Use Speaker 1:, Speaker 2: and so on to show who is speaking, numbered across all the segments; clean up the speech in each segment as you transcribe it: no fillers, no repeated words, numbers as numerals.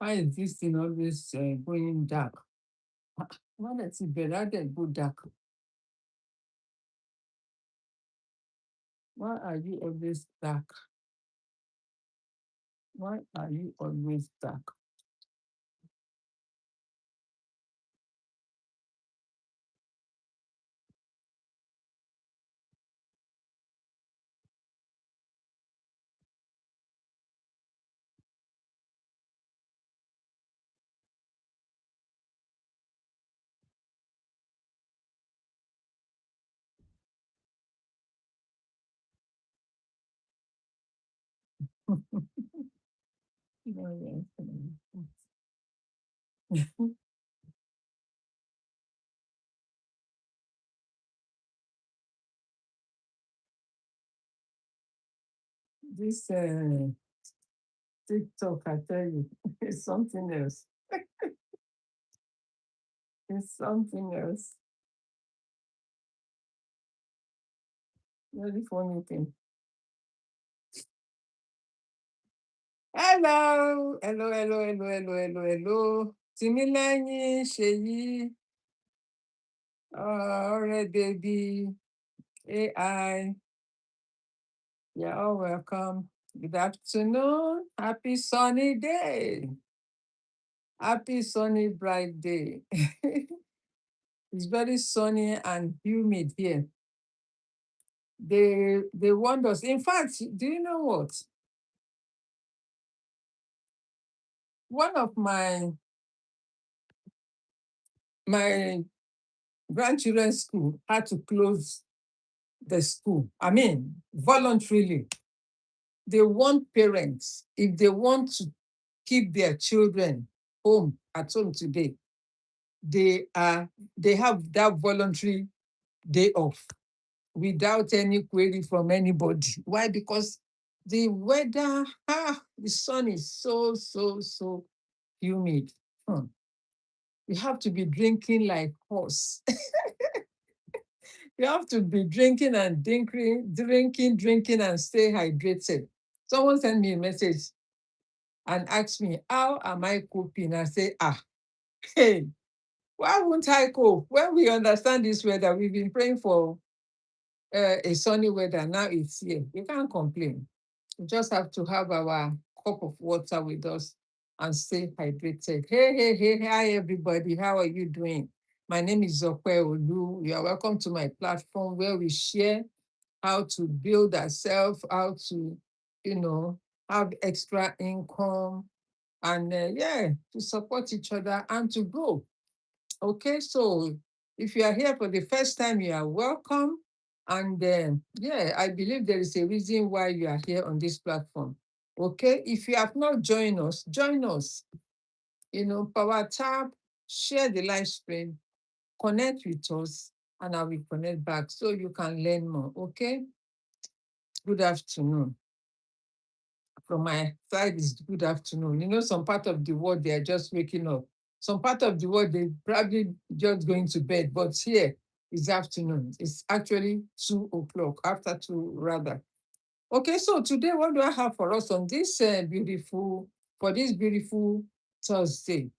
Speaker 1: Why is this thing always going dark? Why does it better go dark? Why are you always dark? Why are you always dark? No, yes. This TikTok, I tell you, is something else. It's something else. Very funny thing. Hello, hello, hello, hello, hello, hello, hello. Timileyin, Seyi, alright, baby, AI, you're all welcome. Good afternoon. Happy sunny day. Happy sunny bright day. It's very sunny and humid here. They warned us. In fact, do you know what? One of my grandchildren's school had to close the school. I mean, voluntarily. They want parents, if they want to keep their children at home today, they are they have that voluntary day off without any query from anybody. Why? Because the weather, the sun is so humid. Hmm. You have to be drinking like horse. You have to be drinking and stay hydrated. Someone sent me a message and asked me, how am I coping? I say, hey, why won't I cope? When we understand this weather, we've been praying for a sunny weather. Now it's here. We can't complain. We just have to have our cup of water with us and stay hydrated. Hey, hi everybody. How are you doing? My name is Opeolu. You are welcome to my platform where we share how to build ourselves, how to, you know, have extra income and to support each other and to grow. Okay, so if you are here for the first time, you are welcome. And I believe there is a reason why you are here on this platform. Okay, if you have not joined us, join us. Power tab, share the live stream, connect with us, and I will connect back so you can learn more. Okay, good afternoon. From my side is good afternoon. Some part of the world they are just waking up. Some part of the world they probably just going to bed. But here is afternoon. It's actually 2 o'clock, after two rather. Okay, so today what do I have for us on this beautiful Thursday?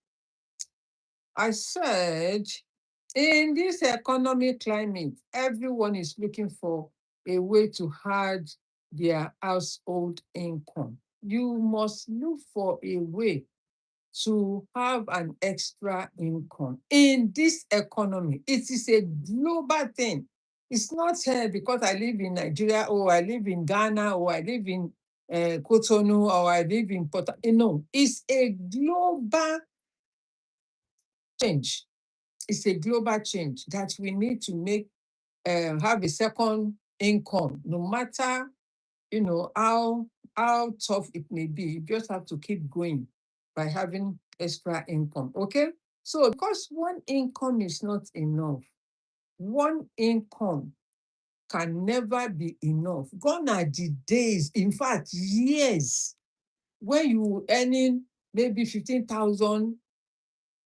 Speaker 1: I said in this economic climate, everyone is looking for a way to add their household income. You must look for a way to have an extra income in this economy. It is a global thing. It's not because I live in Nigeria or I live in Ghana or I live in Cotonou or I live in No, it's a global change. It's a global change that we need to make, have a second income, no matter how tough it may be. You just have to keep going by having extra income. Okay, so because one income is not enough, one income can never be enough. Gone are the days, in fact years, when you earning maybe 15,000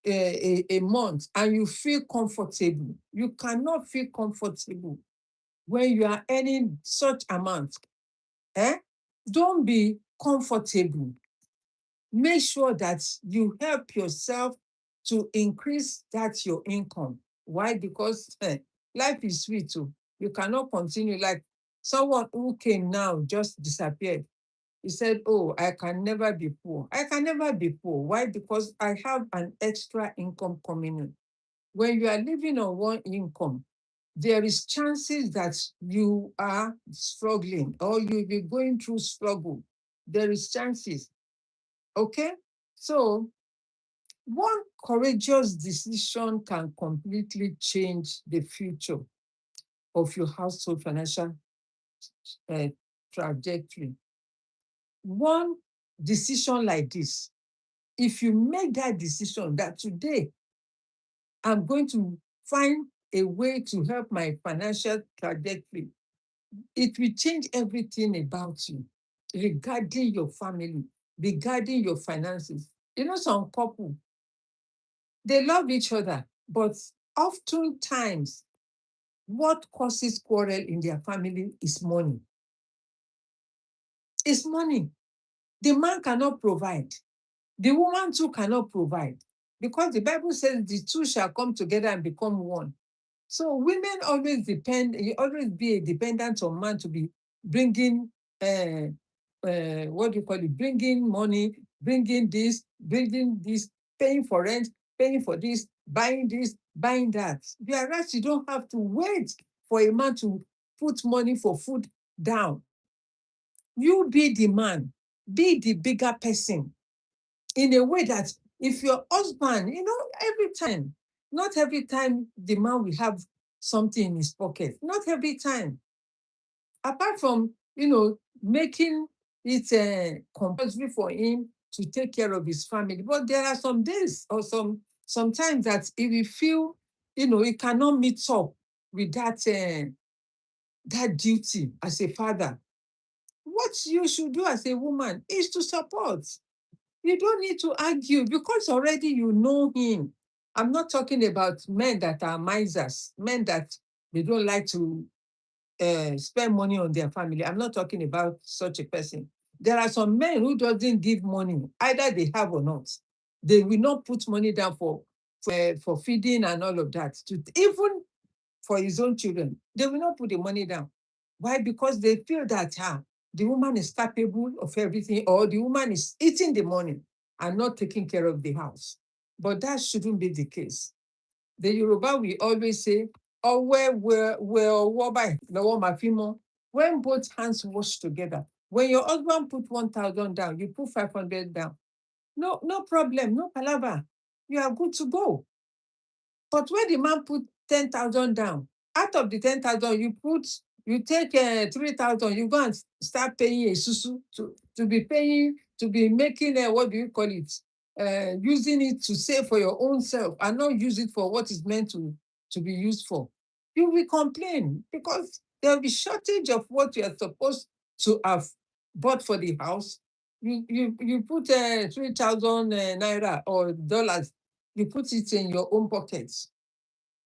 Speaker 1: a month and you feel comfortable. You cannot feel comfortable when you are earning such amount. Don't be comfortable. make sure that you help yourself to increase that your income. Why? Because life is sweet too. You cannot continue like someone who came now just disappeared. He said, "Oh, I can never be poor. I can never be poor. Why? Because I have an extra income coming in." When you are living on one income, there is chances that you are struggling or you'll be going through struggle. There is chances. Okay? So one courageous decision can completely change the future of your household financial uh, trajectory. One decision like this, if you make that decision that today I'm going to find a way to help my financial trajectory, it will change everything about you regarding your family, regarding your finances. You know, some couple, they love each other, but oftentimes what causes quarrel in their family is money. It's money. The man cannot provide. The woman too cannot provide because the Bible says the two shall come together and become one. So women always depend, you always be a dependent on man to be bringing, uh, what do you call it, bringing money, bringing this, paying for rent, paying for this, buying that. Whereas you don't have to wait for a man to put money for food down. You be the man, be the bigger person in a way that if your husband, every time, not every time the man will have something in his pocket, not every time. Apart from, making it compulsory for him to take care of his family. But there are some days or sometimes that he will feel, he cannot meet up with that duty as a father. What you should do as a woman is to support. You don't need to argue because already you know him. I'm not talking about men that are misers, men that they don't like to spend money on their family. I'm not talking about such a person. There are some men who doesn't give money, either they have or not. They will not put money down for feeding and all of that. Even for his own children, they will not put the money down. Why? Because they feel that the woman is capable of everything, or the woman is eating the money and not taking care of the house. But that shouldn't be the case. The Yoruba will always say, "Oh, when both hands wash together." When your husband put 1,000 down, you put 500 down. No problem, no palaver. You are good to go. But when the man put 10,000 down, out of the 10,000, you take 3,000, you go and start paying a susu to be making what do you call it? Using it to save for your own self and not use it for what is meant to be used for. You will complain because there will be shortage of what you are supposed to have bought for the house. You put 3,000 naira or dollars, you put it in your own pockets,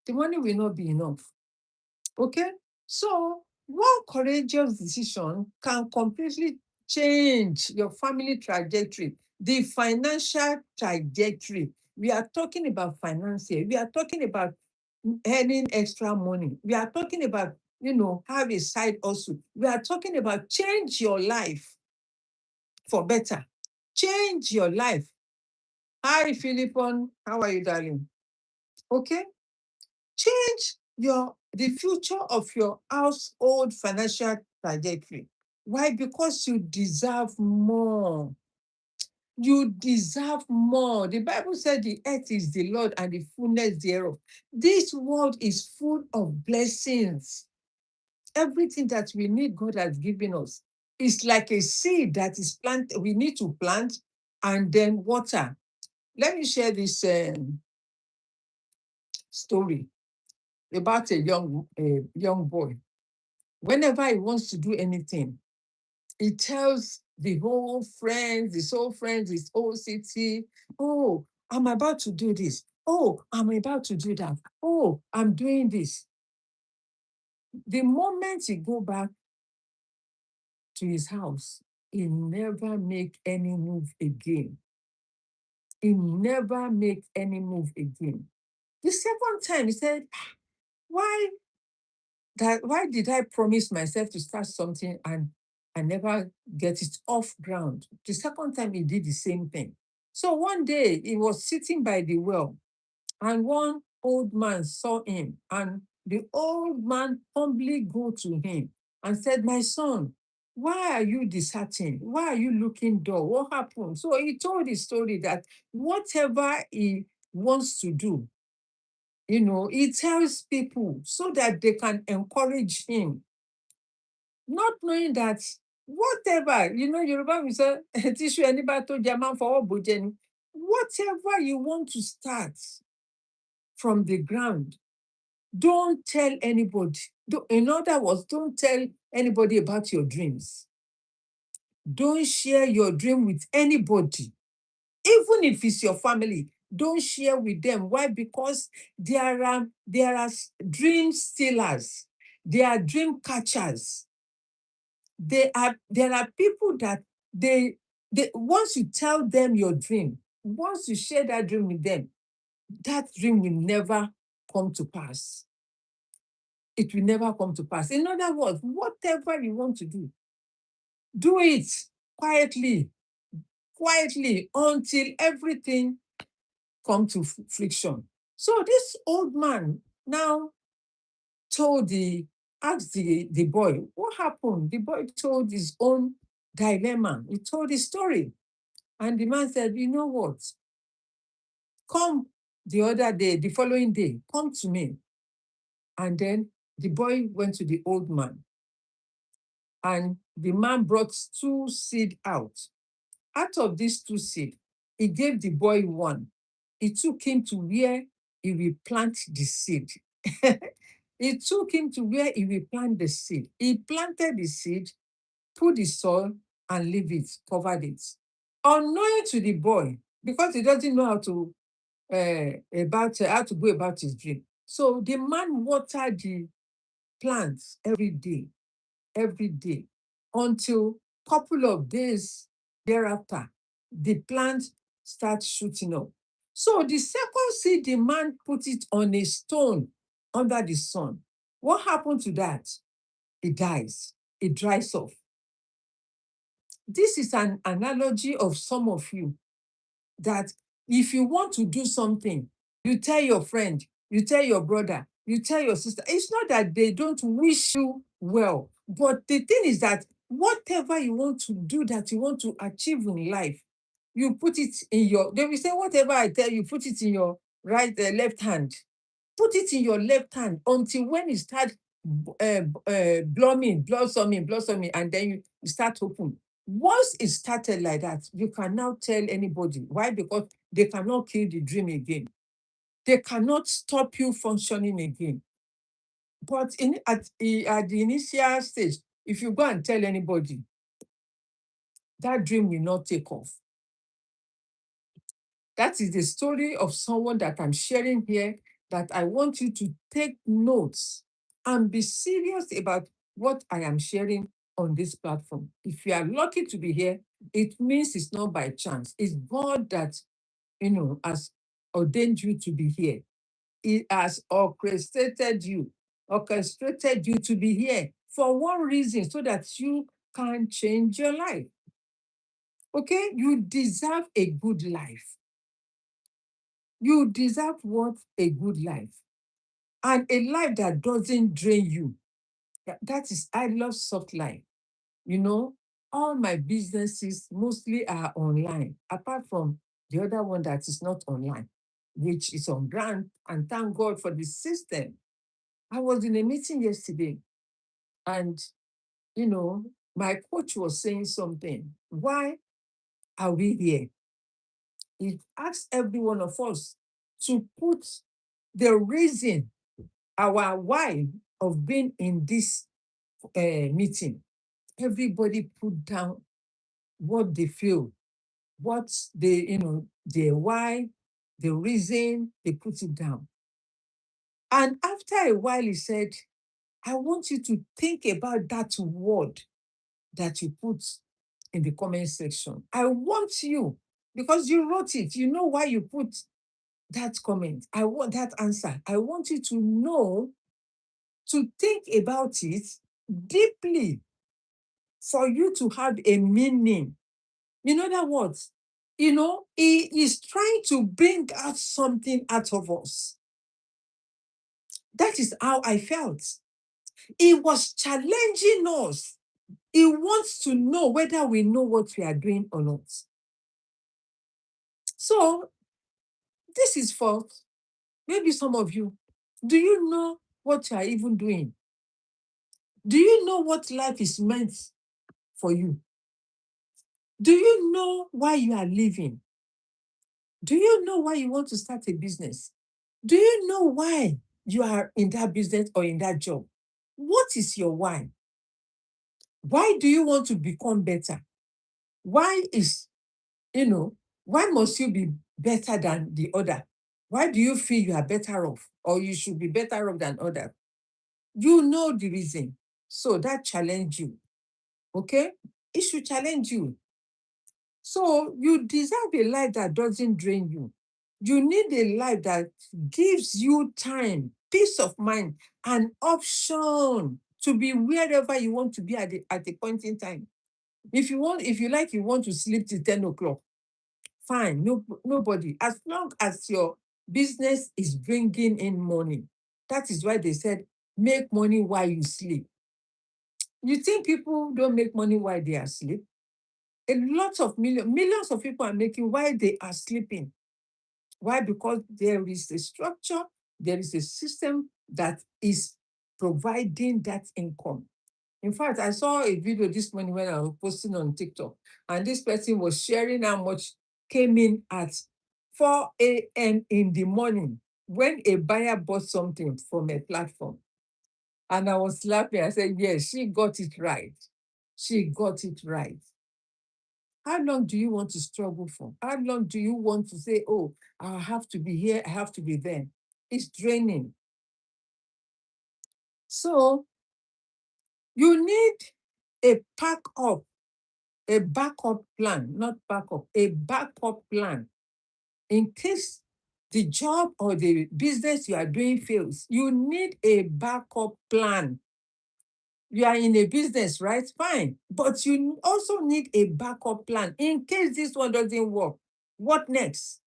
Speaker 1: the money will not be enough. Okay? So, one courageous decision can completely change your family trajectory, the financial trajectory. We are talking about finance here. We are talking about earning extra money. We are talking about, have a side hustle. We are talking about change your life for better. Change your life. Hi, Philippon. How are you, darling? Okay? Change the future of your household financial trajectory. Why? Because you deserve more. You deserve more. The Bible said the earth is the Lord and the fullness thereof. This world is full of blessings. Everything that we need, God has given us. It's like a seed that is planted. We need to plant and then water. Let me share this story about a young boy. Whenever he wants to do anything, he tells his whole city, "Oh, I'm about to do this. Oh, I'm about to do that. Oh, I'm doing this." The moment he go back to his house, he never make any move again. He never make any move again. The second time, he said, why why did I promise myself to start something and I never get it off ground? The second time he did the same thing. So one day he was sitting by the well and one old man saw him, and the old man humbly go to him and said, my son, why are you disheartened? Why are you looking dull? What happened? So he told the story that whatever he wants to do, he tells people so that they can encourage him, not knowing that whatever, Yoruba will say, "Tishu eniba to jama for bojeni." Whatever you want to start from the ground, don't tell anybody. In other words, don't tell anybody about your dreams. Don't share your dream with anybody. Even if it's your family, don't share with them. Why? Because there are dream stealers, there are dream catchers. There are people that they once you tell them your dream, once you share that dream with them, that dream will never come to pass. It will never come to pass. In other words, whatever you want to do it quietly, quietly until everything come to friction. So this old man now asked the boy, what happened? The boy told his own dilemma. He told his story. And the man said, you know what? Come the other day, the following day, come to me. And then the boy went to the old man. And the man brought 2 seed out. Out of these 2 seed, he gave the boy one. He took him to where he will plant the seed. He took him to where he will plant the seed. He planted the seed, put the soil, and leave it, covered it. Unknowing to the boy, because he doesn't know how to go about his dream. So the man watered the plants every day, until couple of days thereafter, the plant starts shooting up. So the second seed, the man put it on a stone under the sun. What happened to that? It dies. It dries off. This is an analogy of some of you that if you want to do something, you tell your friend, you tell your brother, you tell your sister. It's not that they don't wish you well, but the thing is that whatever you want to do, that you want to achieve in life, you put it in they will say, whatever I tell you, put it in your left hand. Put it in your left hand until when it starts blossoming, and then you start open. Once it started like that, you can now tell anybody. Why? Because they cannot kill the dream again. They cannot stop you functioning again. But at the initial stage, if you go and tell anybody, that dream will not take off. That is the story of someone that I'm sharing here, that I want you to take notes and be serious about what I am sharing on this platform. If you are lucky to be here, it means it's not by chance. It's God that, has ordained you to be here. He has orchestrated you to be here for one reason, so that you can change your life. Okay? You deserve a good life. You deserve what? A good life. And a life that doesn't drain you. I love soft life. All my businesses mostly are online, apart from the other one that is not online, which is on ground. And thank God for the system. I was in a meeting yesterday, and, my coach was saying something. Why are we here? He asked every one of us to put the reason, our why of being in this meeting. Everybody put down what they feel, what their why, the reason, they put it down. And after a while, he said, I want you to think about that word that you put in the comment section. I want you because you wrote it. You know why you put that comment. I want that answer. I want you to know, to think about it deeply for you to have a meaning. In other words, he is trying to bring out something out of us. That is how I felt. He was challenging us. He wants to know whether we know what we are doing or not. So, this is for maybe some of you. Do you know what you are even doing? Do you know what life is meant for you? Do you know why you are living? Do you know why you want to start a business? Do you know why you are in that business or in that job? What is your why? Why do you want to become better? Why is, why must you be better than the other? Why do you feel you are better off or you should be better off than others? You know the reason. So that challenge you. Okay? It should challenge you. So you deserve a life that doesn't drain you. You need a life that gives you time, peace of mind, and option to be wherever you want to be at the point in time. If you like, you want to sleep till 10 o'clock, fine, nobody. As long as your business is bringing in money, that is why they said, make money while you sleep. You think people don't make money while they are asleep? A lot of millions of people are making while they are sleeping. Why? Because there is a structure, there is a system that is providing that income. In fact, I saw a video this morning when I was posting on TikTok, and this person was sharing how much came in at 4 a.m. in the morning when a buyer bought something from a platform. And I was laughing. I said, yes, she got it right. She got it right. How long do you want to struggle for? How long do you want to say, oh, I have to be here, I have to be there? It's draining. So you need a a backup plan, not backup, a backup plan. In case the job or the business you are doing fails, you need a backup plan. You are in a business, right? Fine. But you also need a backup plan in case this one doesn't work. What next?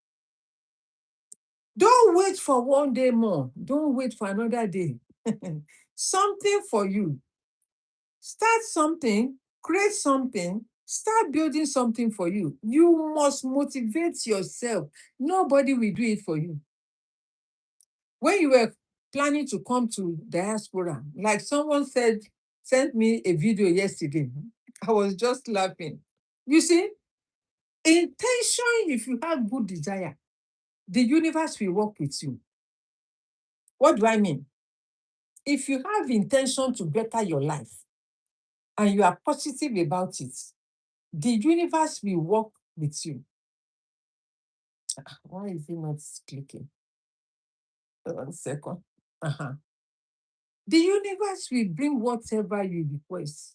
Speaker 1: Don't wait for one day more. Don't wait for another day. Something for you. Start something, create something, start building something for you. You must motivate yourself. Nobody will do it for you. When you were planning to come to diaspora, like someone said, sent me a video yesterday, I was just laughing. You see, intention, if you have good desire, the universe will work with you. What do I mean? If you have intention to better your life and you are positive about it, the universe will work with you. Why is it not clicking? 1 second. Uh-huh. The universe will bring whatever you request,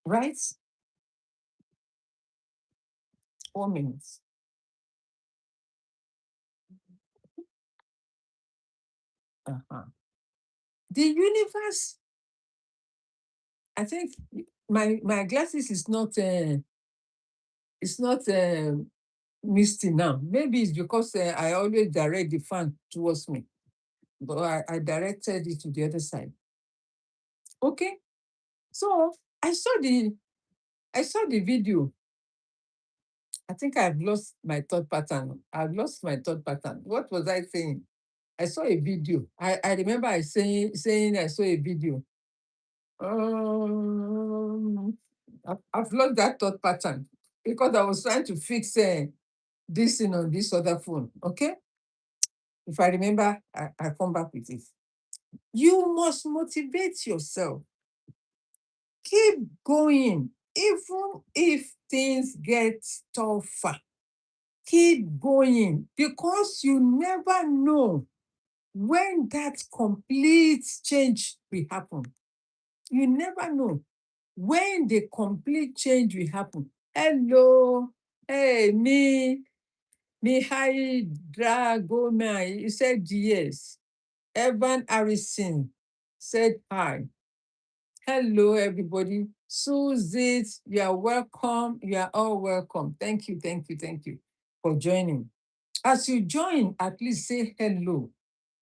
Speaker 1: right? 1 minute. Uh-huh. The universe, I think my glasses is not it's not misty now. Maybe it's because I always direct the fan towards me, but I directed it to the other side. Okay, so I saw the video. I think I've lost my thought pattern. I've lost my thought pattern. What was I saying? I saw a video. I remember I saying I saw a video. Um, I've lost that thought pattern because I was trying to fix this thing on this other phone. Okay, if I remember, I come back with it. You must motivate yourself. Keep going, even if things get tougher. Keep going because you never know when that complete change will happen. You never know when the complete change will happen. Hello. Hey, Mihai Dragomir, you said yes. Evan Harrison said hi. Hello, everybody. Susie, you are welcome. You are all welcome. Thank you, thank you, thank you for joining. As you join, at least say hello.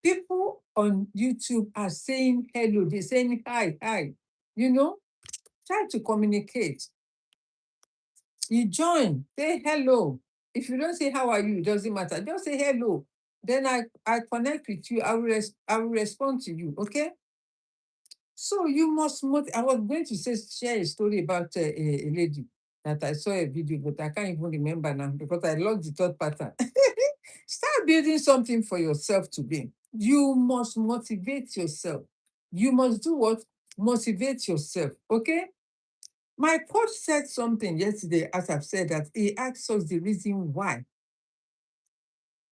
Speaker 1: People on YouTube are saying hello. They're saying hi, hi. You know, try to communicate. You join, say hello. If you don't say how are you, it doesn't matter. Just say hello. Then I connect with you. I will respond to you. Okay. So you must. I was going to share a story about a lady that I saw a video, but I can't even remember now because I lost the third pattern. Start building something for yourself today. You must motivate yourself. You must do what? Motivate yourself. Okay. My coach said something yesterday, as I've said, that he asked us the reason why.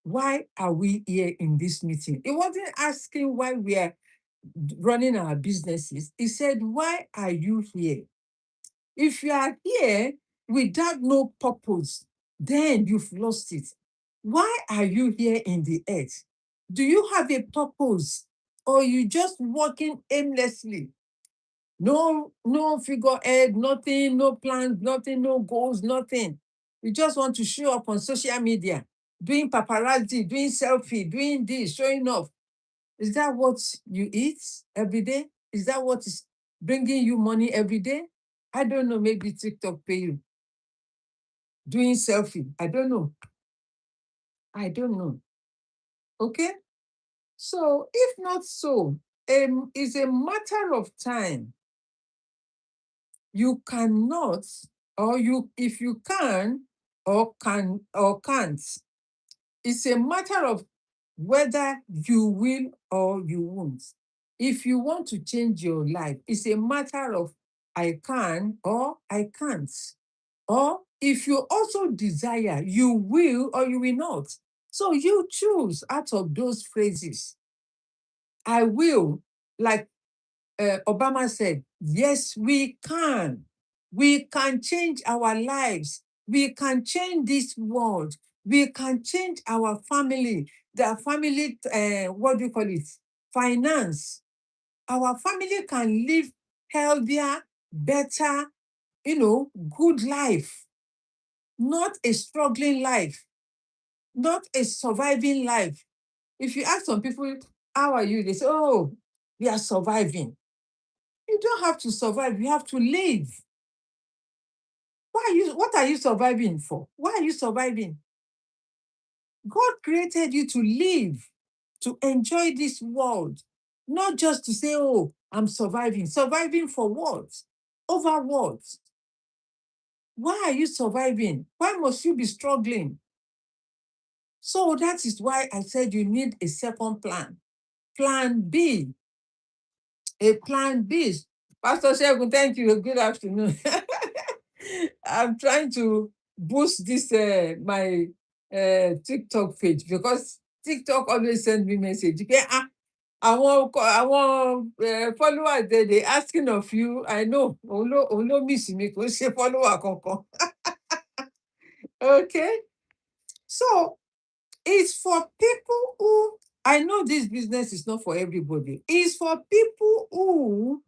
Speaker 1: Why are we here in this meeting? He wasn't asking why we are running our businesses. He said, why are you here? If you are here without no purpose, then you've lost it. Why are you here in the earth? Do you have a purpose, or you just walking aimlessly? No figurehead, nothing, no plans, nothing, no goals, nothing. You just want to show up on social media, doing paparazzi, doing selfie, doing this, showing off. Is that what you eat every day? Is that what is bringing you money every day? I don't know. Maybe TikTok pay you. Doing selfie. I don't know. I don't know. Okay? So, if not so, it's a matter of time. You cannot, or you, if you can or can't, it's a matter of whether you will or you won't. If you want to change your life, it's a matter of I can or I can't. Or if you also desire, you will or you will not. So you choose out of those phrases. I will, like Obama said, yes, we can. We can change our lives. We can change this world. We can change our family, the family, what do you call it? Finance. Our family can live healthier, better, good life, not a struggling life, not a surviving life. If you ask some people, how are you? They say, oh, we are surviving. You don't have to survive, you have to live. What are you surviving for? Why are you surviving? God created you to live, to enjoy this world, not just to say, oh, I'm surviving. Surviving for what? Over what? Why are you surviving? Why must you be struggling? So that is why I said you need a second plan. Plan B. A plan B. Pastor Shegun, thank you. Good afternoon. I'm trying to boost this my TikTok page because TikTok always send me message. Okay, àwọn followers they asking of you. I know. Òun ló miss mi kò ṣe follower kankan. Okay, so it's for people who, I know this business is not for everybody. It's for people who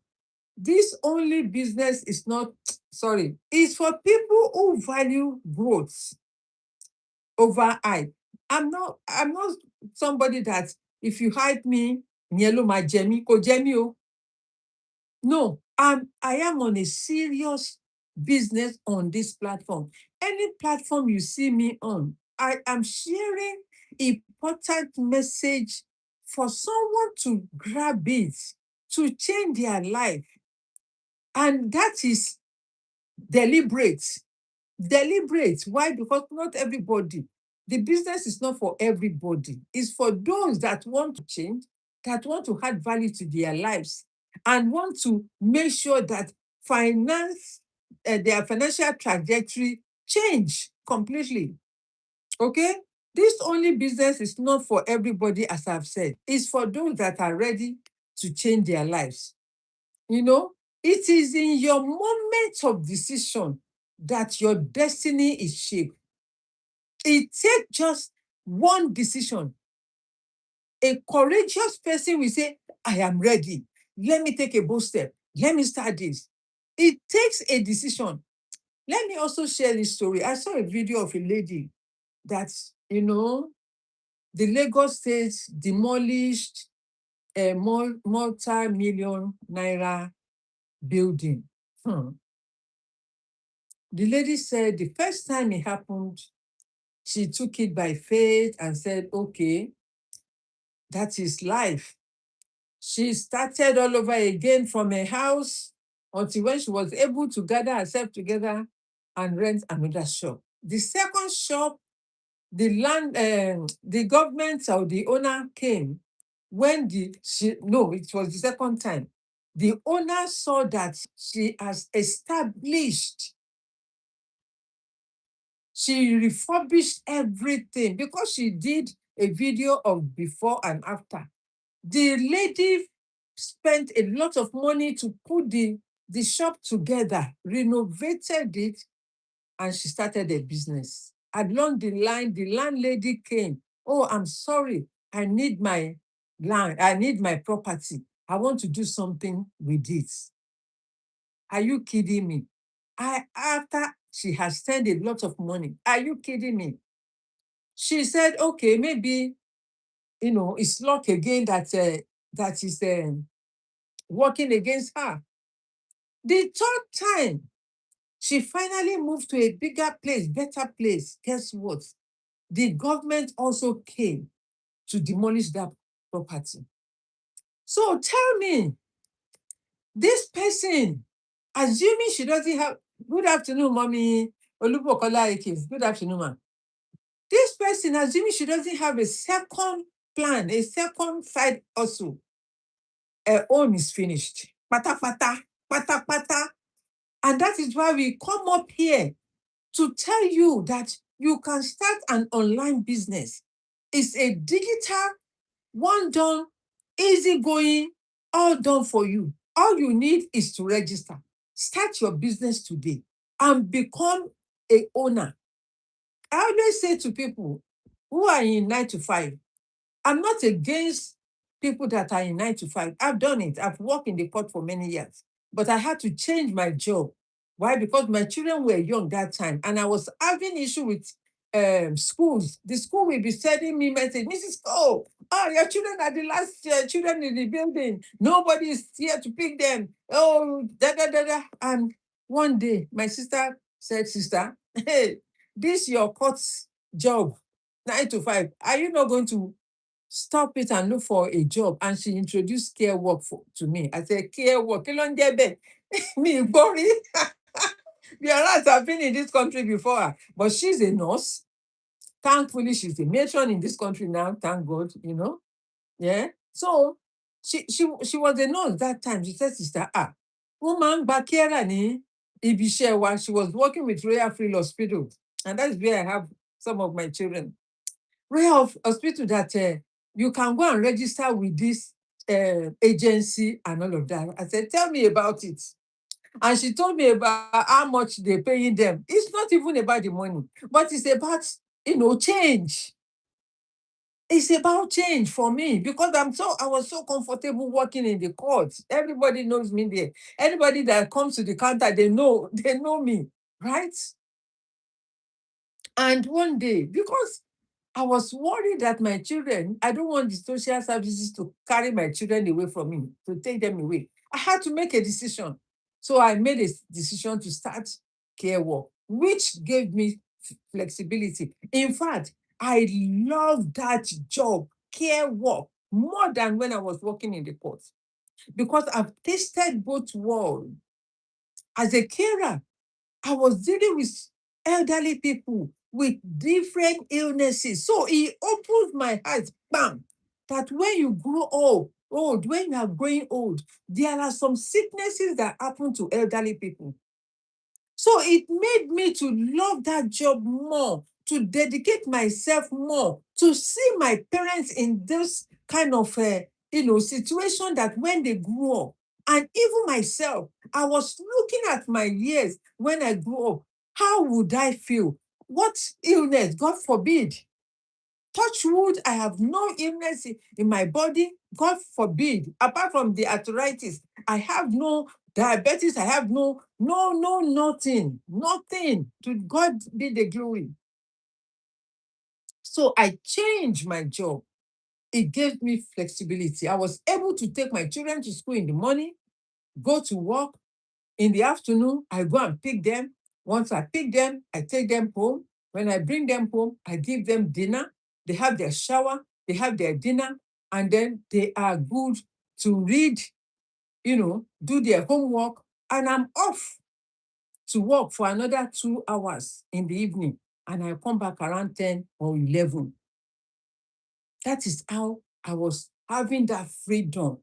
Speaker 1: this only business is not, sorry, it's for people who value growth over hype. I'm not somebody that if you hype me, ìyẹn ló máa jẹ mí, kò jẹ mí o. No, I am on a serious business on this platform. Any platform you see me on, I am sharing important message for someone to grab it, to change their life. And that is deliberate. Deliberate. Why? Because not everybody. The business is not for everybody. It's for those that want to change, that want to add value to their lives, and want to make sure that their financial trajectory change completely. Okay? This only business is not for everybody, as I've said. It's for those that are ready to change their lives. It is in your moment of decision that your destiny is shaped. It takes just one decision. A courageous person will say, I am ready. Let me take a bold step. Let me start this. It takes a decision. Let me also share this story. I saw a video of a lady that, the Lagos State demolished a multi-million naira building. The lady said the first time it happened, she took it by faith and said, okay, that is life. She started all over again from her house until when she was able to gather herself together and rent another shop. The second shop, the government or the owner came when it was the second time. The owner saw that she has established, she refurbished everything because she did a video of before and after. The lady spent a lot of money to put the shop together, renovated it, and she started a business. Along the line, the landlady came. Oh, I'm sorry. I need my land. I need my property. I want to do something with it. Are you kidding me? After she has spent a lot of money. Are you kidding me? She said, okay, maybe, it's luck again that is working against her. The third time, she finally moved to a bigger place, better place. Guess what? The government also came to demolish that property. So tell me, this person, assuming she doesn't have, good afternoon, mommy, Olubokola Ekins, good afternoon, ma'am. This person, assuming she doesn't have a second plan, a second side hustle, her own is finished. Pata pata, pata pata. And that is why we come up here to tell you that you can start an online business. It's a digital, one done, easy going, all done for you. All you need is to register. Start your business today and become a owner. I always say to people who are in 9 to 5, I'm not against people that are in 9 to 5. I've done it. I've worked in the court for many years, but I had to change my job. Why? Because my children were young that time, and I was having issue with schools. The school will be sending me message, Mrs. Cole, your children are the last children in the building. Nobody is here to pick them. Oh, da da da da. And one day, my sister said, sister, hey, this your court job, 9 to 5. Are you not going to stop it and look for a job? And she introduced care work to me. I said, care work, kí ló ń jẹ́ bẹ́ẹ̀? Me boring. Whereas I've been in this country before her, but she's a nurse. Thankfully, she's a matron in this country now. Thank God, Yeah. So she was a nurse that time. She said, sister, woman back here ní ibi iṣẹ́ wa. She was working with Royal Free Hospital, and that's where I have some of my children. Royal Hospital that you can go and register with this agency and all of that. I said, tell me about it. And she told me about how much they're paying them. It's not even about the money, but it's about, change. It's about change for me because I was so comfortable working in the courts. Everybody knows me there. Anybody that comes to the counter, they know me, right? And one day, because I was worried that my children, I don't want the social services to carry my children away from me, to take them away. I had to make a decision. So I made a decision to start care work, which gave me flexibility. In fact, I love that job, care work, more than when I was working in the courts, because I've tasted both worlds. As a carer, I was dealing with elderly people with different illnesses. So it opened my eyes, bam, that when you grow when you are growing old, there are some sicknesses that happen to elderly people. So it made me to love that job more, to dedicate myself more, to see my parents in this kind of situation that when they grew up, and even myself, I was looking at my years when I grew up. How would I feel? What illness? God forbid. Touch wood, I have no illness in my body. God forbid. Apart from the arthritis, I have no diabetes. I have nothing. Nothing. To God be the glory. So I changed my job. It gave me flexibility. I was able to take my children to school in the morning, go to work. In the afternoon, I go and pick them. Once I pick them, I take them home. When I bring them home, I give them dinner. They have their shower, they have their dinner, and then they are good to read, do their homework, and I'm off to work for another 2 hours in the evening, and I come back around 10 or 11. That is how I was having that freedom.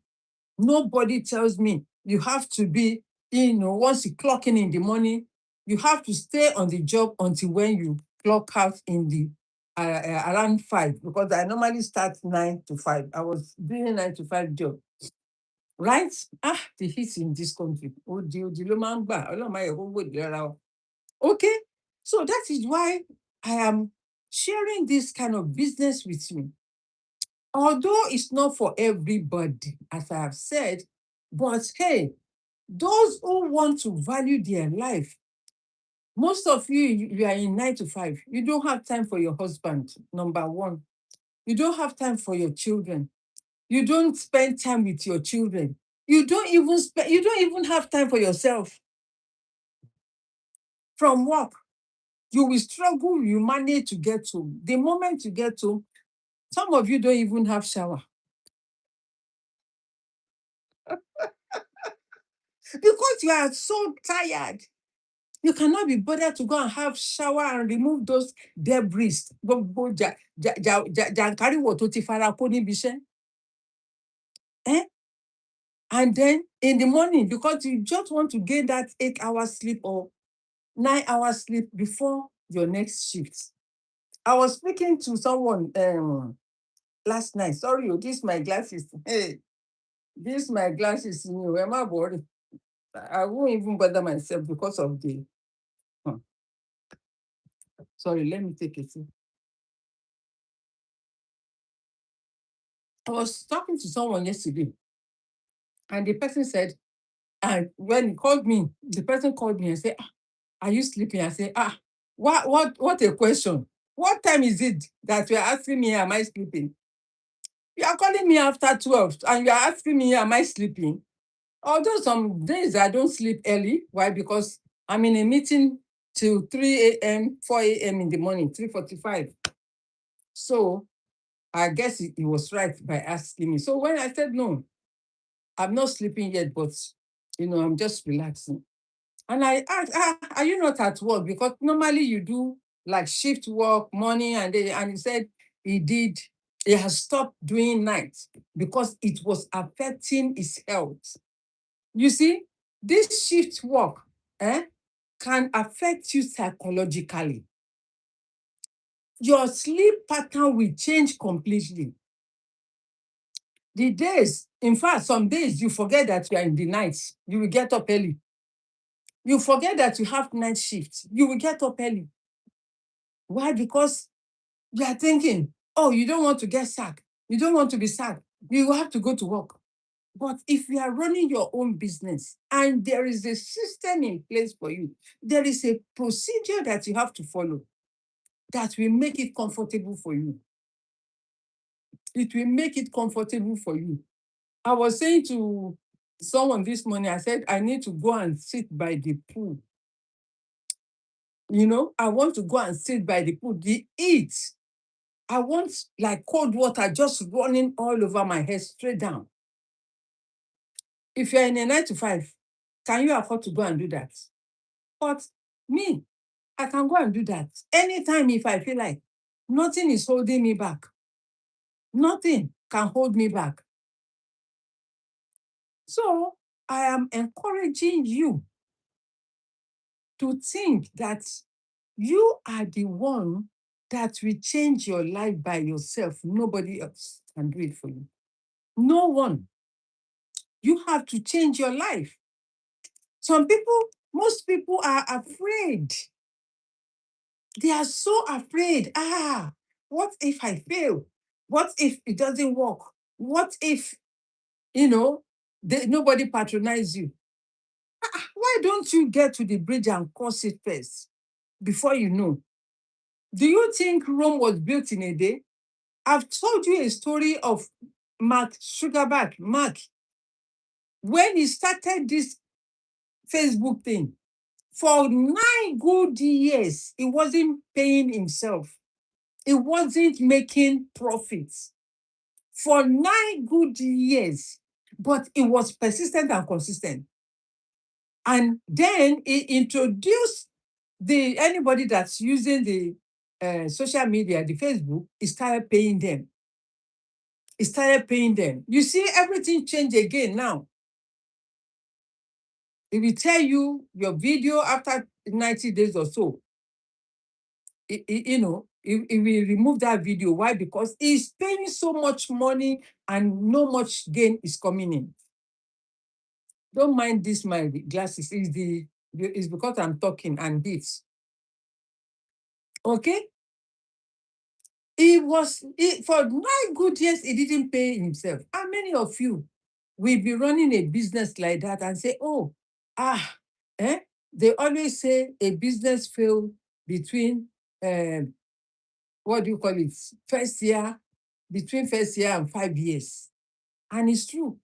Speaker 1: Nobody tells me you have to be, once you clock in the morning, you have to stay on the job until when you clock out in the around 5, because I normally start 9 to 5. I was doing a 9 to 5 job. Right? The heat in this country. Ló máa ń gbà. Ọlọ́run má jẹ́ kó gbòdì lára wa. Okay? So that is why I am sharing this kind of business with you. Although it's not for everybody, as I have said, but hey, those who want to value their life, most of you are in 9 to 5. You don't have time for your husband, number one. You don't have time for your children. You don't spend time with your children. You don't even have time for yourself. From work, you will struggle, you manage to get home. The moment you get home, some of you don't even have shower. Because you are so tired. You cannot be bothered to go and have shower and remove those debris. Jàǹkáríwọ̀ tó ti fara kó níbi iṣẹ́. And then in the morning, because you just want to get that 8 hours sleep or 9 hours sleep before your next shift. I was speaking to someone last night. Sorry, this my glasses. Hey, this my glasses. Am I bored? I won't even bother myself because of the. Sorry, let me take a sip. I was talking to someone yesterday, and the person said, and when he called me, the person called me and said, are you sleeping? I said, what a question. What time is it that you're asking me, am I sleeping? You are calling me after 12 and you're asking me, am I sleeping? Although some days I don't sleep early. Why? Because I'm in a meeting till 3 a.m., 4 a.m. in the morning, 3:45. So I guess he was right by asking me. So when I said, no, I'm not sleeping yet, but, I'm just relaxing. And I asked, are you not at work? Because normally you do like shift work, morning, and he said he has stopped doing nights because it was affecting his health. You see, this shift work can affect you psychologically. Your sleep pattern will change completely. The days, in fact, some days you forget that you are in the night. You will get up early. You forget that you have night shifts. You will get up early. Why? Because you are thinking, oh, you don't want to get sacked. You don't want to be sacked. You have to go to work. But if you are running your own business and there is a system in place for you, there is a procedure that you have to follow that will make it comfortable for you. It will make it comfortable for you. I was saying to someone this morning, I said, I need to go and sit by the pool. I want to go and sit by the pool. The heat, I want like cold water just running all over my head straight down. If you're in a 9 to 5, can you afford to go and do that? But me, I can go and do that anytime if I feel like. Nothing is holding me back. Nothing can hold me back. So I am encouraging you to think that you are the one that will change your life by yourself. Nobody else can do it for you. No one. You have to change your life. Most people are afraid. They are so afraid. What if I fail? What if it doesn't work? What if, nobody patronize you? Why don't you get to the bridge and cross it first before you know? Do you think Rome was built in a day? I've told you a story of Mark Sugarback. Mark, when he started this Facebook thing, for 9 good years, he wasn't paying himself. He wasn't making profits for 9 good years, but it was persistent and consistent. And then he introduced anybody that's using the social media, the Facebook, he started paying them. He started paying them. You see, everything changed again now. If we tell you your video after 90 days or so, if we remove that video, why? Because he's paying so much money and no much gain is coming in. Don't mind this, my glasses. It's because I'm talking and this. Okay? For 9 good years, he didn't pay himself. How many of you will be running a business like that and say, oh, they always say a business fail between, what do you call it, between first year and 5 years. And it's true.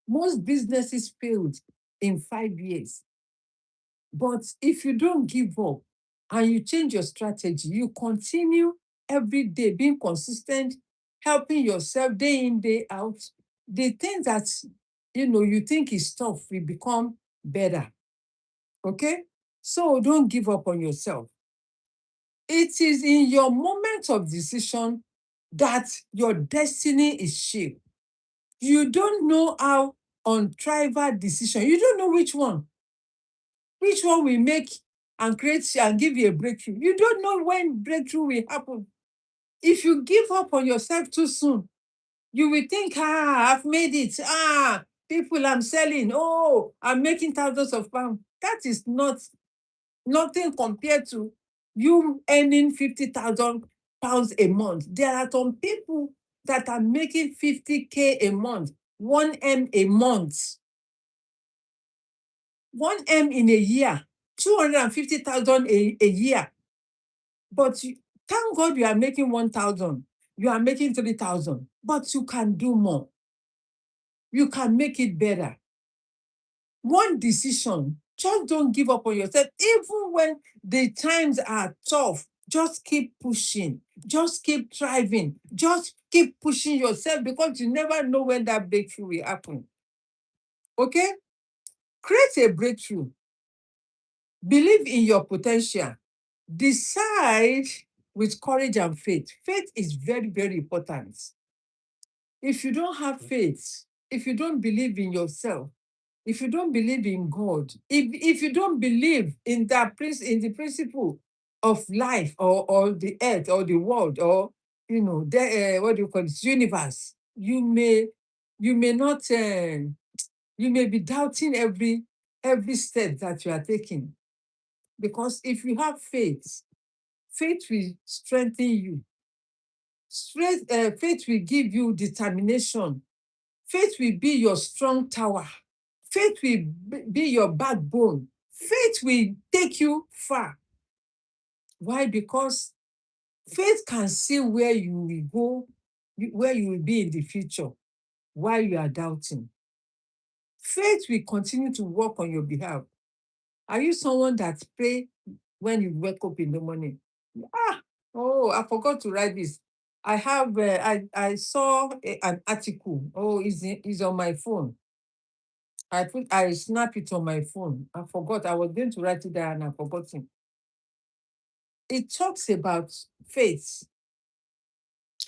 Speaker 1: Most businesses failed in 5 years. But if you don't give up and you change your strategy, you continue every day being consistent, helping yourself day in, day out, the things that you think is tough will become better. Okay? So don't give up on yourself. It is in your moment of decision that your destiny is shaped. You don't know how untrivial decision, you don't know which one will make and create and give you a breakthrough. You don't know when breakthrough will happen. If you give up on yourself too soon, you will think, I've made it. People, I'm selling. Oh, I'm making thousands of pounds. That is nothing compared to you earning 50,000 pounds a month. There are some people that are making 50K a month, 1M a month, 1M in a year, 250,000 a year. But thank God you are making 1,000. You are making 3,000. But you can do more. You can make it better. One decision, just don't give up on yourself. Even when the times are tough, just keep pushing. Just keep thriving. Just keep pushing yourself because you never know when that breakthrough will happen. Okay? Create a breakthrough. Believe in your potential. Decide with courage and faith. Faith is very, very important. If you don't have faith, if you don't believe in yourself, if you don't believe in God, if you don't believe in in the principle of life or the earth or the world or what do you call it, universe, you may not you may be doubting every step that you are taking. Because if you have faith, faith will strengthen you. Faith will give you determination. Faith will be your strong tower. Faith will be your backbone. Faith will take you far. Why? Because faith can see where you will go, where you will be in the future while you are doubting. Faith will continue to work on your behalf. Are you someone that pray when you wake up in the morning? I forgot to write this. I have I saw an article. It's on my phone. I snap it on my phone. I forgot. I was going to write it down and I forgot it. It talks about faith,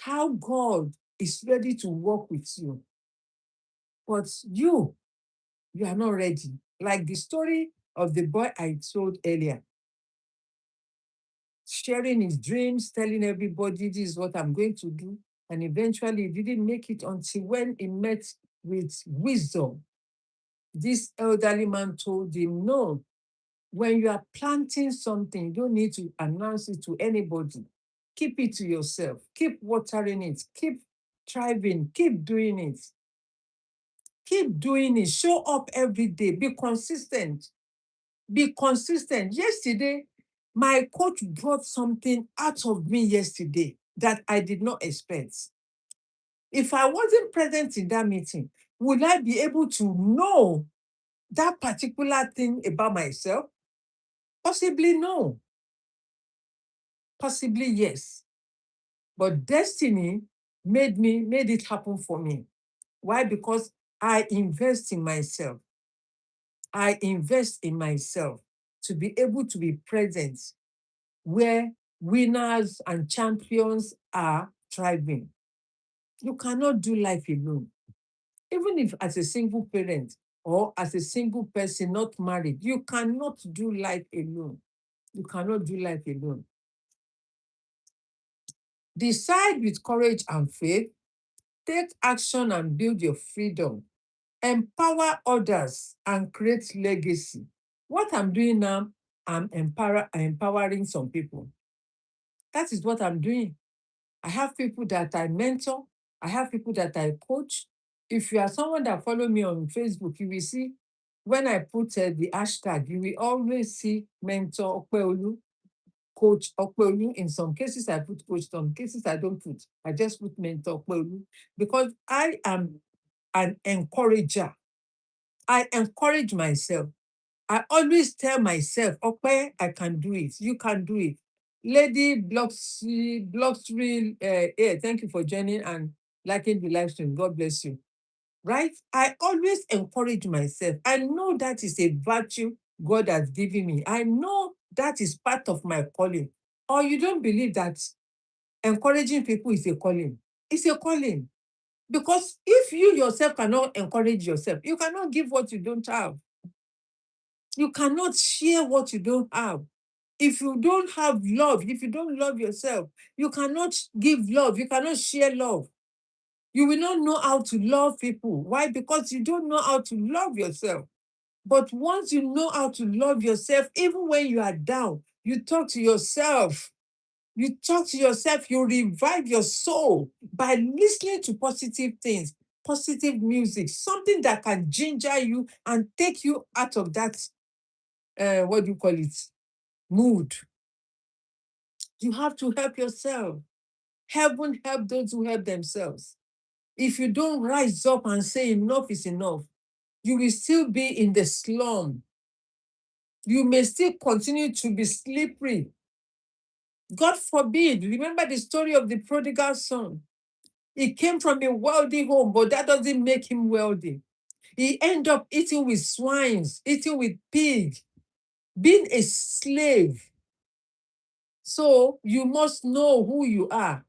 Speaker 1: how God is ready to work with you. But you are not ready. Like the story of the boy I told earlier, sharing his dreams, telling everybody this is what I'm going to do. And eventually he didn't make it until when he met with wisdom. This elderly man told him, no, When you are planting something, you don't need to announce it to anybody. Keep it to yourself. Keep watering it. Keep thriving. Keep doing it. Keep doing it. Show up every day. Be consistent. Be consistent. Yesterday, my coach brought something out of me yesterday that I did not expect. If I wasn't present in that meeting, would I be able to know that particular thing about myself? Possibly no. Possibly yes. But destiny made it happen for me. Why? Because I invest in myself. I invest in myself to be able to be present where winners and champions are thriving. You cannot do life alone. Even if as a single parent or as a single person not married, you cannot do life alone. You cannot do life alone. Decide with courage and faith. Take action and build your freedom. Empower others and create legacy. What I'm doing now, I'm empowering some people. That is what I'm doing. I have people that I mentor. I have people that I coach. If you are someone that follow me on Facebook, you will see when I put the hashtag, you will always see mentor Opeolu, coach Opeolu. In some cases, I put coach, some cases I don't put. I just put mentor Opeolu because I am an encourager. I encourage myself. I always tell myself, okay, I can do it. You can do it. Lady Bloxtree, thank you for joining and liking the live stream. God bless you. Right? I always encourage myself. I know that is a virtue God has given me. I know that is part of my calling. Or you don't believe that encouraging people is a calling. It's a calling. Because if you yourself cannot encourage yourself, you cannot give what you don't have. You cannot share what you don't have. If you don't have love, if you don't love yourself, you cannot give love. You cannot share love. You will not know how to love people. Why? Because you don't know how to love yourself. But once you know how to love yourself, even when you are down, you talk to yourself. You talk to yourself, you revive your soul by listening to positive things, positive music, something that can ginger you and take you out of that, what do you call it, mood. You have to help yourself. Heaven help those who help themselves. If you don't rise up and say enough is enough, you will still be in the slum. You may still continue to be slippery. God forbid. Remember the story of the prodigal son. He came from a wealthy home, but that doesn't make him wealthy. He ended up eating with swines, eating with pigs, being a slave. So you must know who you are.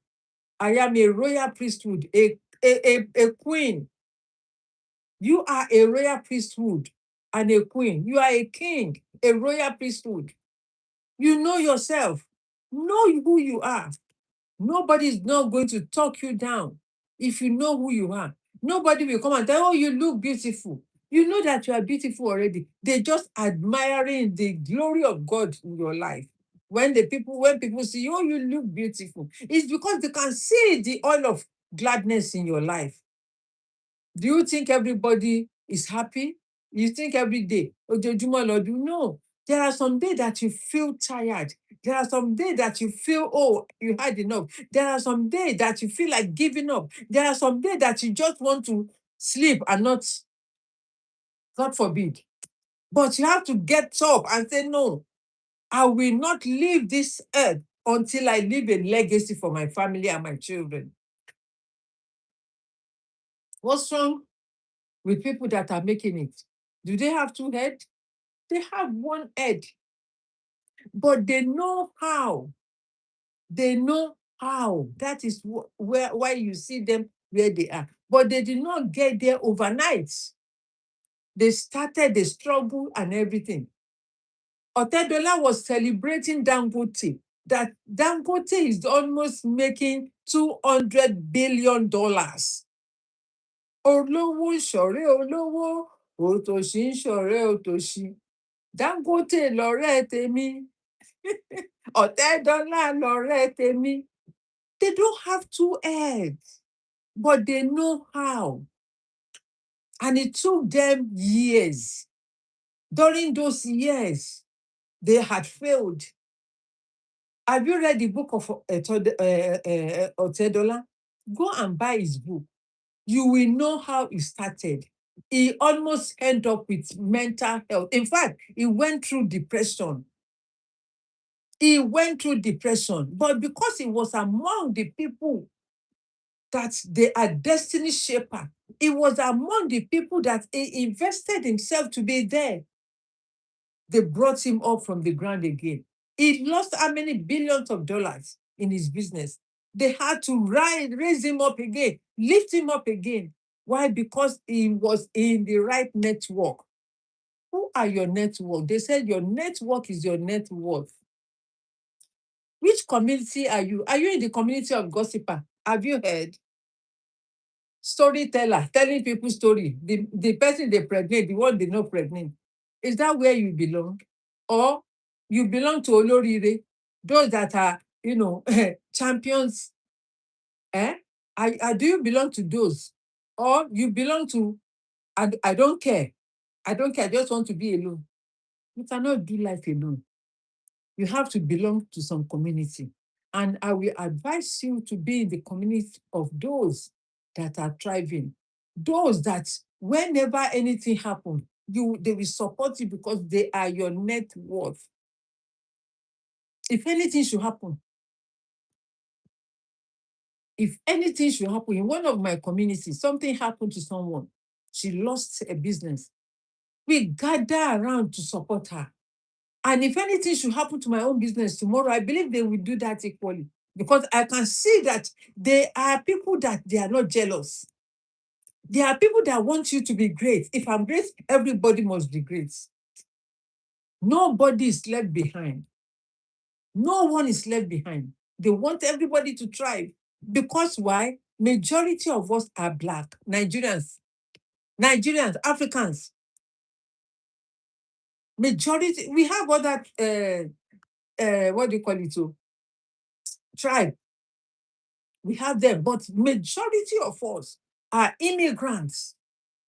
Speaker 1: I am a royal priesthood, a queen. You are a royal priesthood and a queen. You are a king, a royal priesthood. You know yourself. Know who you are. Nobody is not going to talk you down if you know who you are. Nobody will come and tell, oh, you look beautiful. You know that you are beautiful already. They're just admiring the glory of God in your life. When people see, oh, you look beautiful, it's because they can see the oil of gladness in your life. Do you think everybody is happy? You think every day, ojoojúmọ́ lọ́dún? No. There are some days that you feel tired. There are some days that you feel, oh, you had enough. There are some days that you feel like giving up. There are some days that you just want to sleep and not, God forbid. But you have to get up and say, no, I will not leave this earth until I leave a legacy for my family and my children. What's wrong with people that are making it? Do they have two heads? They have one head, but they know how. They know how. That is why you see them where they are. But they did not get there overnight. They started the struggle and everything. Otedola was celebrating Dangote, that Dangote is almost making $200 billion. Olówó ń ṣọ̀rẹ́ olówó, òtòṣì ń ṣọ̀rẹ́ òtòṣì. Dangote lọ̀rẹ́ tèmi. Otedola lọ̀rẹ́ tèmi. They don't have two heads, but they know how. And it took them years. During those years, they had failed. Have you read the book of Otedola? Go and buy his book. You will know how he started. He almost ended up with mental health. In fact, he went through depression. He went through depression, but because he was among the people that they are destiny shaper, he was among the people that he invested himself to be there. They brought him up from the ground again. He lost how many billions of dollars in his business? They had to raise him up again, lift him up again. Why? Because he was in the right network. Who are your network? They said your network is your net worth. Which community are you? Are you in the community of gossiper? Have you heard? Storyteller, telling people story. The person they pregnant, the one they not pregnant. Is that where you belong? Or you belong to Olorire, those that are, champions? Do you belong to those? Or you belong to, I don't care. I don't care. I just want to be alone. You cannot do life alone. You have to belong to some community. And I will advise you to be in the community of those that are thriving. Those that whenever anything happens, they will support you because they are your net worth. If anything should happen, in one of my communities, something happened to someone. She lost a business. We gather around to support her. And if anything should happen to my own business tomorrow, I believe they will do that equally. Because I can see that they are people that they are not jealous. They are people that want you to be great. If I'm great, everybody must be great. Nobody is left behind. No one is left behind. They want everybody to thrive. Because why? Majority of us are Black, Nigerians, Africans. Majority, we have other, what do you call it? Tribe. We have them, but majority of us are immigrants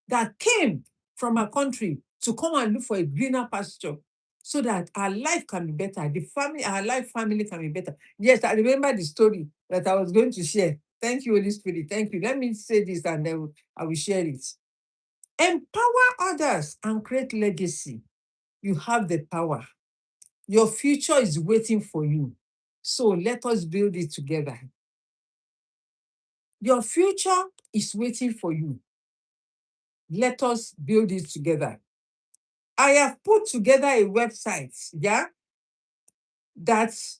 Speaker 1: that came from a country to come and look for a greener pasture so that our life can be better. Our family can be better. Yes, I remember the story that I was going to share. Thank you, Holy Spirit. Thank you. Let me say this and then I will share it. Empower others and create legacy. You have the power. Your future is waiting for you. So let us build it together. Your future is waiting for you. Let us build it together. I have put together a website, that's,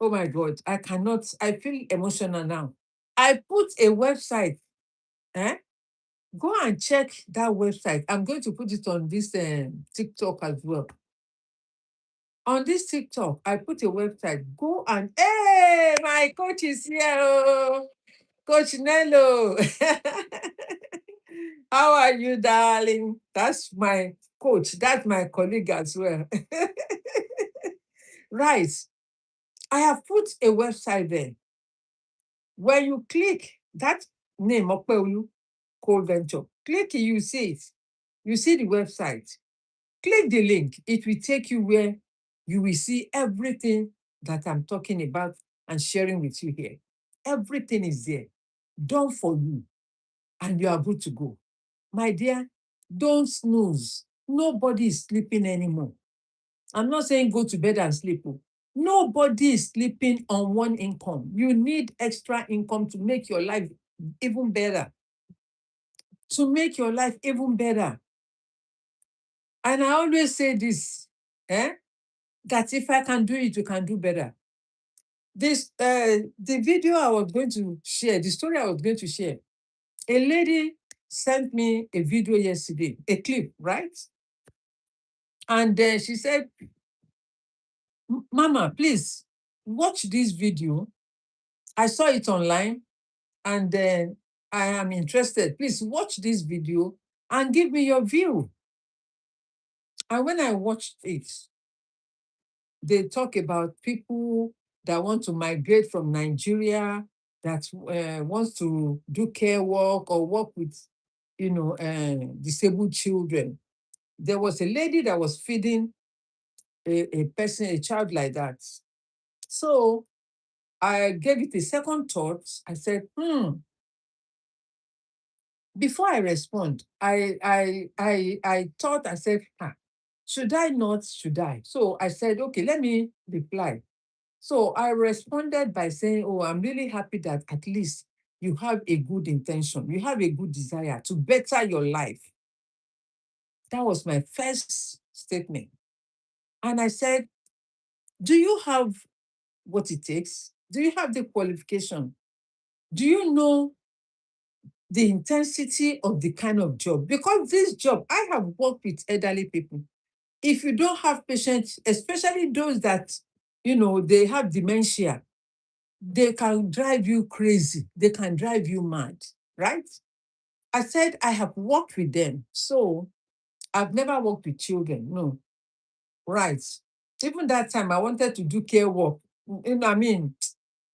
Speaker 1: oh my God, I feel emotional now. I put a website, go and check that website. I'm going to put it on this TikTok as well. On this TikTok, I put a website. Go and, hey, my coach is here. Oh. Coach Nello. How are you, darling? That's my coach. That's my colleague as well. Right. I have put a website there. When you click that name, Opeolu Cole Ventures, click it, you see it. You see the website. Click the link. It will take you where you will see everything that I'm talking about and sharing with you here. Everything is there, done for you, and you are good to go. My dear, don't snooze. Nobody is sleeping anymore. I'm not saying go to bed and sleep. Nobody is sleeping on one income. You need extra income to make your life even better. To make your life even better. And I always say this, that if I can do it, you can do better. The video I was going to share, the story I was going to share, a lady sent me a video yesterday, a clip, right? And she said, Mama, please watch this video. I saw it online and then I am interested. Please watch this video and give me your view. And when I watched it, they talk about people that want to migrate from Nigeria, that wants to do care work or work with, disabled children. There was a lady that was feeding a person, a child like that. So I gave it a second thought. I said, before I respond, I thought, I said, should I not? Should I? So I said, okay, let me reply. So I responded by saying, oh, I'm really happy that at least you have a good intention. You have a good desire to better your life. That was my first statement. And I said, do you have what it takes? Do you have the qualification? Do you know the intensity of the kind of job? Because this job, I have worked with elderly people. If you don't have patience, especially those that, they have dementia, they can drive you crazy. They can drive you mad, right? I said, I have worked with them. So I've never worked with children. No, right. Even that time, I wanted to do care work. I mean,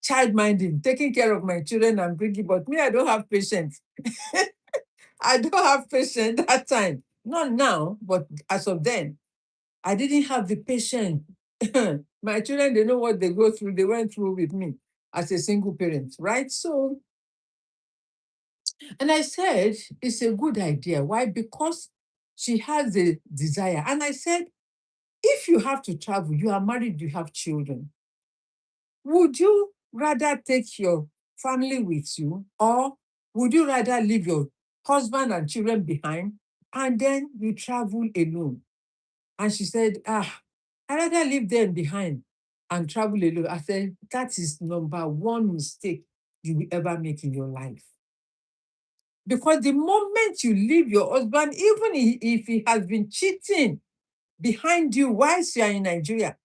Speaker 1: child minding, taking care of my children and bringing, but me, I don't have patience. I don't have patience that time. Not now, but as of then, I didn't have the patience. My children, they know what they go through. They went through with me as a single parent, right? So, and I said, it's a good idea. Why? Because she has a desire. And I said, if you have to travel, you are married, you have children, would you rather take your family with you, or would you rather leave your husband and children behind and then you travel alone? And she said, I rather leave them behind and travel alone. I said, that is number one mistake you will ever make in your life. Because the moment you leave your husband, even if he has been cheating behind you whilst you are in Nigeria,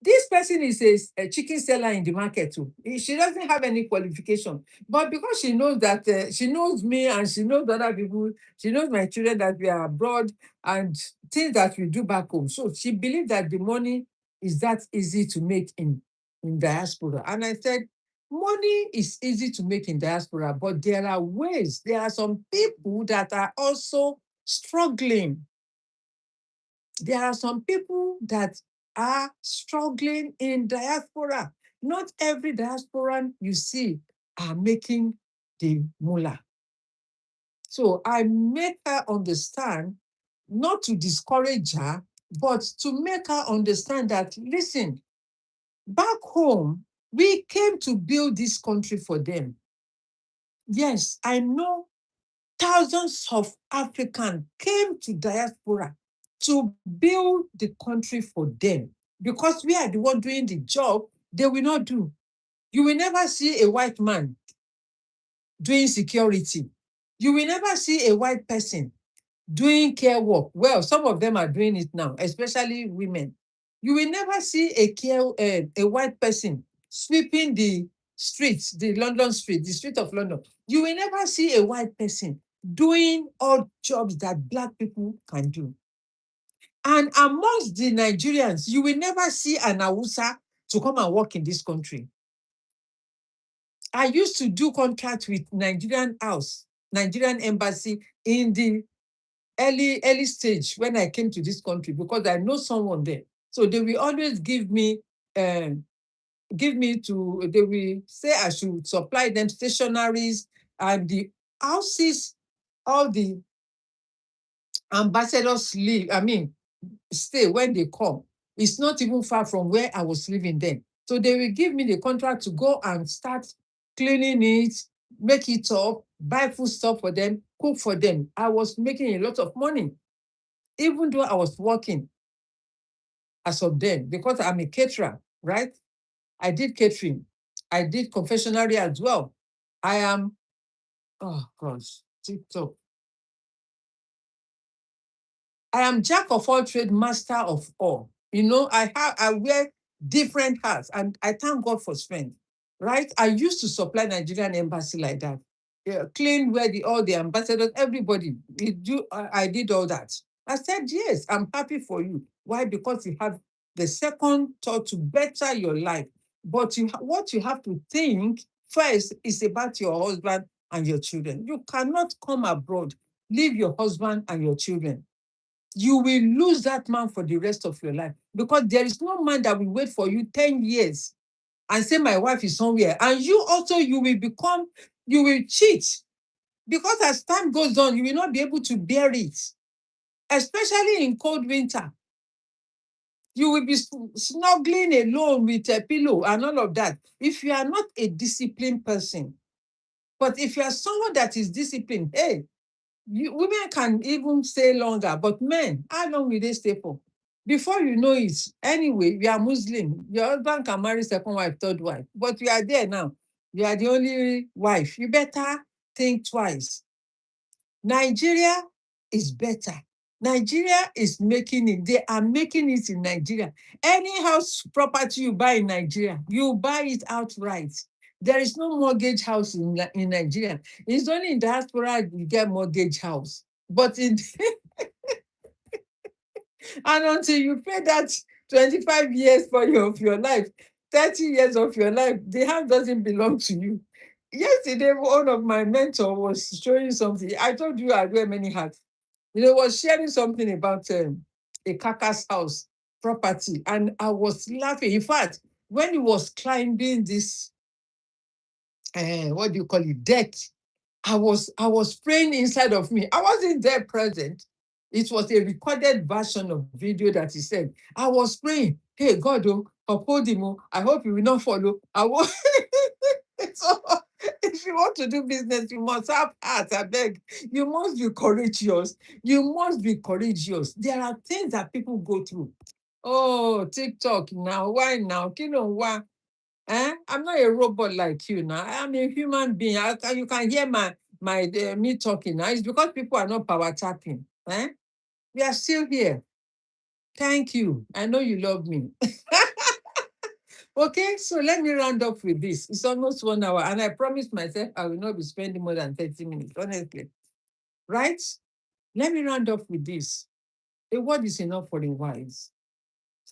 Speaker 1: this person is a chicken seller in the market too. She doesn't have any qualification. But because she knows that, she knows me and she knows other people, she knows my children that we are abroad and things that we do back home. So she believes that the money is that easy to make in diaspora. And I said, money is easy to make in diaspora, but there are ways. There are some people that are also struggling. There are some people that are struggling in diaspora. Not every diasporan you see are making the mullah. So I make her understand, not to discourage her, but to make her understand that, listen, back home, we came to build this country for them. Yes, I know thousands of Africans came to diaspora to build the country for them, because we are the one doing the job they will not do. You will never see a white man doing security. You will never see a white person doing care work. Well, some of them are doing it now, especially women. You will never see a white person sweeping the streets, the London street, the street of London. You will never see a white person doing all jobs that Black people can do. And amongst the Nigerians, you will never see an Hausa to come and work in this country. I used to do contract with Nigerian embassy in the early stage when I came to this country, because I know someone there. So they will always uh, they will say I should supply them stationaries and the houses, all the ambassadors live, stay when they come. It's not even far from where I was living then. So they will give me the contract to go and start cleaning it, make it up, buy food stuff for them, cook for them. I was making a lot of money, even though I was working as of then, because I'm a caterer, right? I did catering. I did confectionery as well. I am, oh gosh, TikTok. I am jack of all trade, master of all. I wear different hats, and I thank God for strength, right? I used to supply Nigerian embassy like that. clean where all the ambassadors, everybody. I did all that. I said, yes, I'm happy for you. Why? Because you have the second thought to better your life. But what you have to think first is about your husband and your children. You cannot come abroad, leave your husband and your children. You will lose that man for the rest of your life, because there is no man that will wait for you 10 years and say, my wife is somewhere. And you also, you will cheat, because as time goes on, you will not be able to bear it, especially in cold winter. You will be snuggling alone with a pillow and all of that if you are not a disciplined person. But if you are someone that is disciplined, hey, women can even stay longer, but men, how long will they stay for? Before you know it, anyway, you are Muslim. Your husband can marry second wife, third wife, but you are there now. You are the only wife. You better think twice. Nigeria is better. Nigeria is making it. They are making it in Nigeria. Any house property you buy in Nigeria, you buy it outright. There is no mortgage house in Nigeria. It's only in diaspora you get mortgage house. But in and until you pay that 25 years of your life, 30 years of your life, the house doesn't belong to you. Yesterday, one of my mentors was showing something. I told you I wear many hats. Was sharing something about a carcass house property, and I was laughing. In fact, when he was climbing this, what do you call it, deck, I was praying inside of me. I wasn't there present. It was a recorded version of video that he said. I was praying, hey God, uphold him. I hope you will not follow. So, if you want to do business, you must have heart. I beg. You must be courageous. You must be courageous. There are things that people go through. Oh, TikTok now. Why now? You know why? I'm not a robot like you now. I'm a human being. You can hear me talking now. It's because people are not power tapping. We are still here. Thank you. I know you love me. Okay, so let me round up with this. It's almost 1 hour, and I promised myself I will not be spending more than 30 minutes, honestly. Right? Let me round up with this. A word is enough for the wise.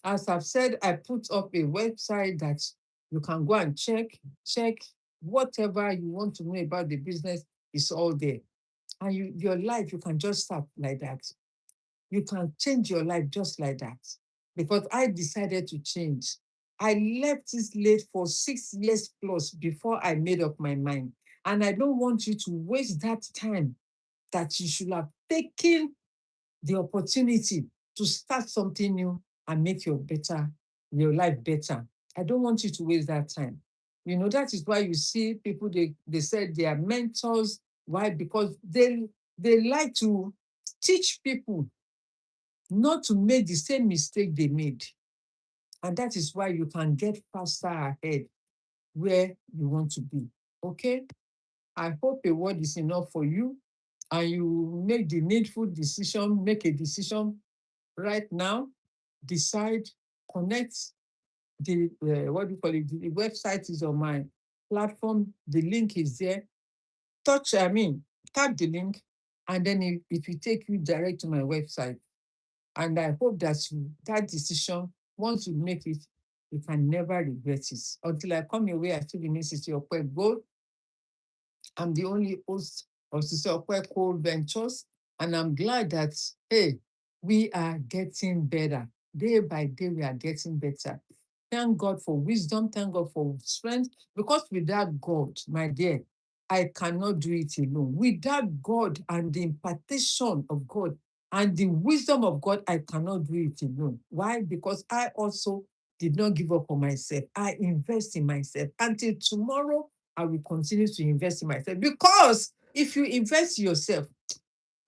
Speaker 1: As I've said, I put up a website that you can go and check whatever you want to know about the business is all there. And your life, you can just start like that. You can change your life just like that. Because I decided to change. I left this late for 6 years plus before I made up my mind. And I don't want you to waste that time that you should have taken the opportunity to start something new and make your life better. I don't want you to waste that time. That is why you see people, they said they are mentors. Why? Because they like to teach people not to make the same mistake they made. And that is why you can get faster ahead where you want to be. Okay? I hope a word is enough for you and you make the needful decision, make a decision right now, decide, connect the, what do you call it? The website is on my platform. The link is there. Tap the link, and then it will take you direct to my website. And I hope that that decision, once you make it, you can never regret it. Until I come your way, I still remain Sister Opeolu Cole. I'm the only host of Sister Opeolu Cole Ventures, and I'm glad that, hey, we are getting better. Day by day, we are getting better. Thank God for wisdom. Thank God for strength. Because without God, my dear, I cannot do it alone. Without God and the impartation of God and the wisdom of God, I cannot do it alone. Why? Because I also did not give up on myself. I invest in myself. Until tomorrow, I will continue to invest in myself. Because if you invest in yourself,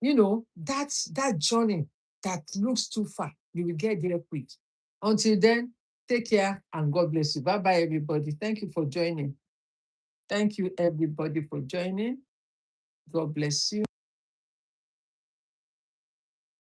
Speaker 1: that journey that looks too far, you will get there quick. Until then, take care and God bless you. Bye-bye, everybody. Thank you for joining. Thank you, everybody, for joining. God bless you.